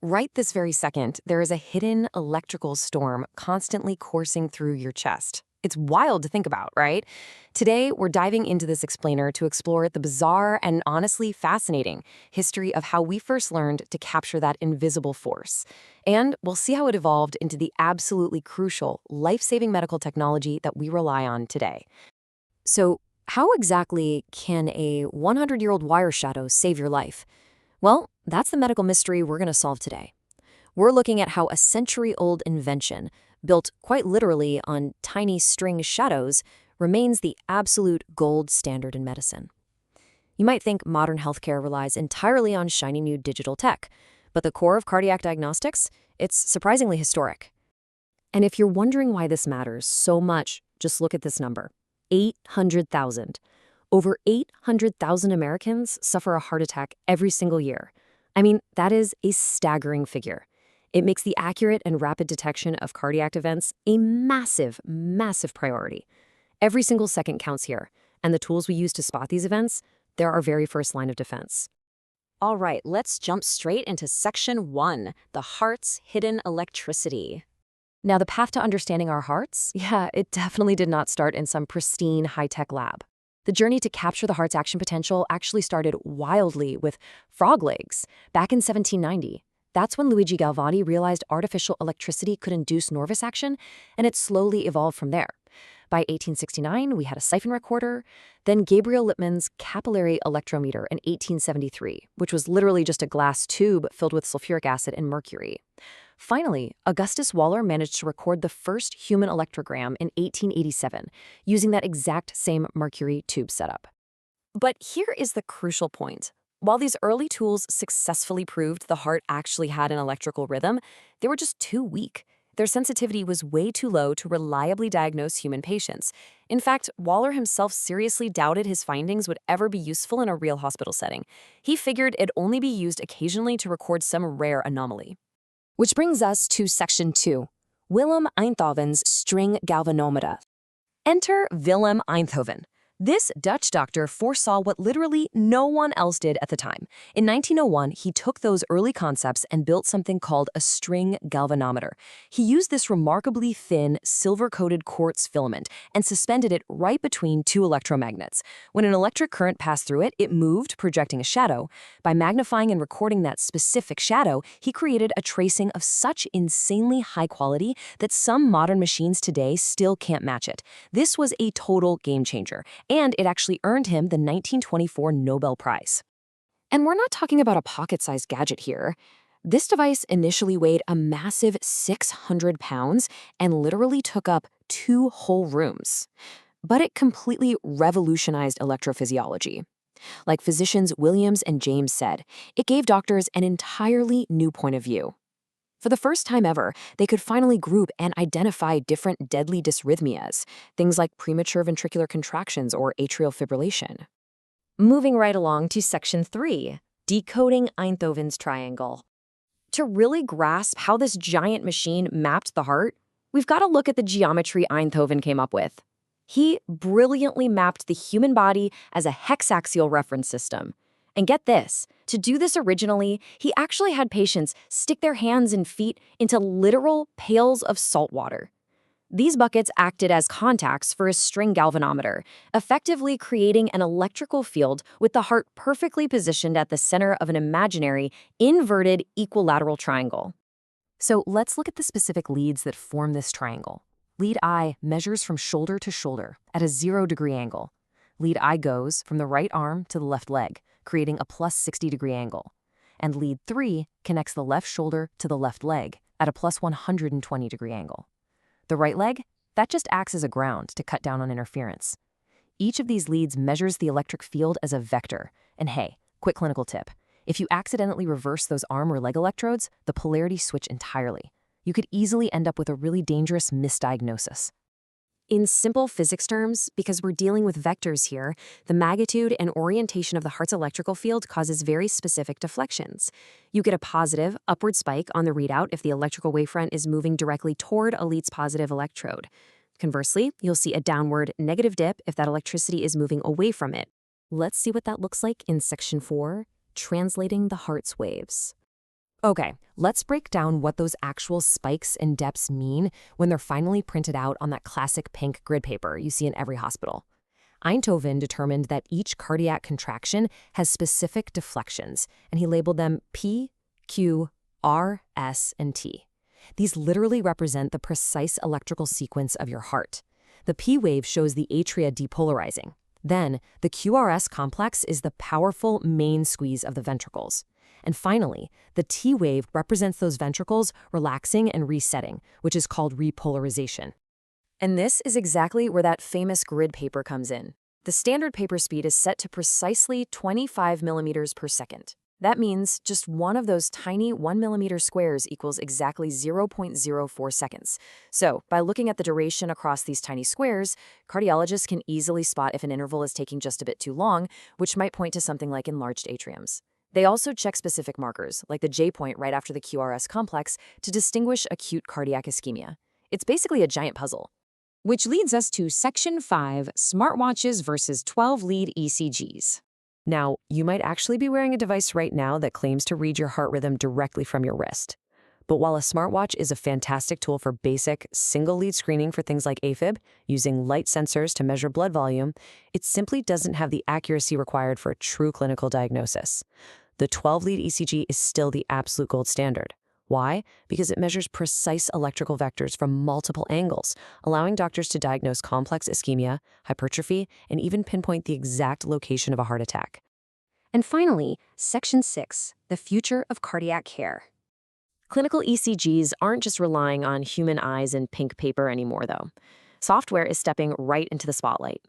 Right this very second, there is a hidden electrical storm constantly coursing through your chest. It's wild to think about, right? Today, we're diving into this explainer to explore the bizarre and honestly fascinating history of how we first learned to capture that invisible force. And we'll see how it evolved into the absolutely crucial, life-saving medical technology that we rely on today. So, how exactly can a 100-year-old wire shadow save your life? Well, that's the medical mystery we're going to solve today. We're looking at how a century-old invention, built quite literally on tiny string shadows, remains the absolute gold standard in medicine. You might think modern healthcare relies entirely on shiny new digital tech, but the core of cardiac diagnostics, it's surprisingly historic. And if you're wondering why this matters so much, just look at this number: 800,000. Over 800,000 Americans suffer a heart attack every single year. I mean, that is a staggering figure. It makes the accurate and rapid detection of cardiac events a massive, massive priority. Every single second counts here, and the tools we use to spot these events, they're our very first line of defense. All right, let's jump straight into Section 1, the heart's hidden electricity. Now, the path to understanding our hearts, it definitely did not start in some pristine high-tech lab. The journey to capture the heart's action potential actually started wildly with frog legs back in 1790. That's when Luigi Galvani realized artificial electricity could induce nervous action, and it slowly evolved from there. By 1869, we had a siphon recorder, then Gabriel Lippmann's capillary electrometer in 1873, which was literally just a glass tube filled with sulfuric acid and mercury. Finally, Augustus Waller managed to record the first human electrogram in 1887, using that exact same mercury tube setup. But here is the crucial point. While these early tools successfully proved the heart actually had an electrical rhythm, they were just too weak. Their sensitivity was way too low to reliably diagnose human patients. In fact, Waller himself seriously doubted his findings would ever be useful in a real hospital setting. He figured it'd only be used occasionally to record some rare anomaly. Which brings us to Section 2, Willem Einthoven's String Galvanometer. Enter Willem Einthoven. This Dutch doctor foresaw what literally no one else did at the time. In 1901, he took those early concepts and built something called a string galvanometer. He used this remarkably thin, silver-coated quartz filament and suspended it right between two electromagnets. When an electric current passed through it, it moved, projecting a shadow. By magnifying and recording that specific shadow, he created a tracing of such insanely high quality that some modern machines today still can't match it. This was a total game changer, and it actually earned him the 1924 Nobel Prize. And we're not talking about a pocket-sized gadget here. This device initially weighed a massive 600 pounds and literally took up 2 whole rooms. But it completely revolutionized electrophysiology. Like physicians Williams and James said, it gave doctors an entirely new point of view. For the first time ever, they could finally group and identify different deadly dysrhythmias, things like premature ventricular contractions or atrial fibrillation. Moving right along to Section 3, decoding Einthoven's triangle. To really grasp how this giant machine mapped the heart, we've got to look at the geometry Einthoven came up with. He brilliantly mapped the human body as a hexaxial reference system. And get this, to do this originally, he actually had patients stick their hands and feet into literal pails of salt water. These buckets acted as contacts for a string galvanometer, effectively creating an electrical field with the heart perfectly positioned at the center of an imaginary, inverted equilateral triangle. So let's look at the specific leads that form this triangle. Lead I measures from shoulder to shoulder at a 0-degree angle. Lead I goes from the right arm to the left leg, creating a plus 60-degree angle. And lead 3 connects the left shoulder to the left leg at a plus 120-degree angle. The right leg, that just acts as a ground to cut down on interference. Each of these leads measures the electric field as a vector. And hey, quick clinical tip. If you accidentally reverse those arm or leg electrodes, the polarity switch entirely. You could easily end up with a really dangerous misdiagnosis. In simple physics terms, because we're dealing with vectors here, the magnitude and orientation of the heart's electrical field causes very specific deflections. You get a positive, upward spike on the readout if the electrical wavefront is moving directly toward a lead's positive electrode. Conversely, you'll see a downward, negative dip if that electricity is moving away from it. Let's see what that looks like in Section 4, translating the heart's waves. Okay, let's break down what those actual spikes and depths mean when they're finally printed out on that classic pink grid paper you see in every hospital. Einthoven determined that each cardiac contraction has specific deflections, and he labeled them P, Q, R, S, and T. These literally represent the precise electrical sequence of your heart. The P wave shows the atria depolarizing. Then, the QRS complex is the powerful main squeeze of the ventricles. And finally, the T wave represents those ventricles relaxing and resetting, which is called repolarization. And this is exactly where that famous grid paper comes in. The standard paper speed is set to precisely 25 millimeters per second. That means just one of those tiny 1 millimeter squares equals exactly 0.04 seconds. So, by looking at the duration across these tiny squares, cardiologists can easily spot if an interval is taking just a bit too long, which might point to something like enlarged atriums. They also check specific markers, like the J point right after the QRS complex, to distinguish acute cardiac ischemia. It's basically a giant puzzle. Which leads us to Section 5, Smartwatches versus 12-lead ECGs. Now, you might actually be wearing a device right now that claims to read your heart rhythm directly from your wrist. But while a smartwatch is a fantastic tool for basic, single-lead screening for things like AFib, using light sensors to measure blood volume, it simply doesn't have the accuracy required for a true clinical diagnosis. The 12-lead ECG is still the absolute gold standard. Why? Because it measures precise electrical vectors from multiple angles, allowing doctors to diagnose complex ischemia, hypertrophy, and even pinpoint the exact location of a heart attack. And finally, Section 6, the future of cardiac care. Clinical ECGs aren't just relying on human eyes and pink paper anymore, though. Software is stepping right into the spotlight.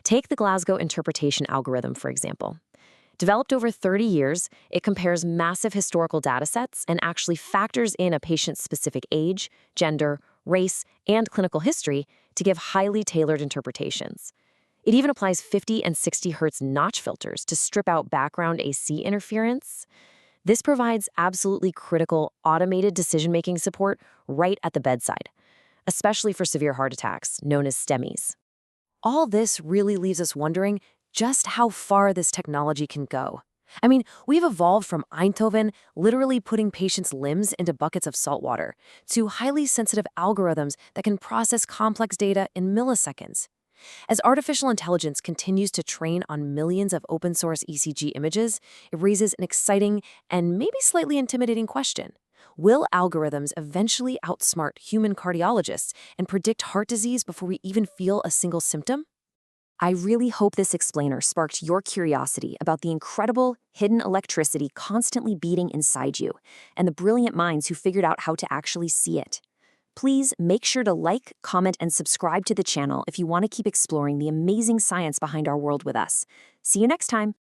Take the Glasgow interpretation algorithm, for example. Developed over 30 years, it compares massive historical datasets and actually factors in a patient's specific age, gender, race, and clinical history to give highly tailored interpretations. It even applies 50 and 60 Hz notch filters to strip out background AC interference. This provides absolutely critical automated decision-making support right at the bedside, especially for severe heart attacks, known as STEMIs. All this really leaves us wondering just how far this technology can go. I mean, we've evolved from Einthoven literally putting patients' limbs into buckets of salt water to highly sensitive algorithms that can process complex data in milliseconds. As artificial intelligence continues to train on millions of open-source ECG images, it raises an exciting and maybe slightly intimidating question. Will algorithms eventually outsmart human cardiologists and predict heart disease before we even feel a single symptom? I really hope this explainer sparked your curiosity about the incredible, hidden electricity constantly beating inside you, and the brilliant minds who figured out how to actually see it. Please make sure to like, comment, and subscribe to the channel if you want to keep exploring the amazing science behind our world with us. See you next time!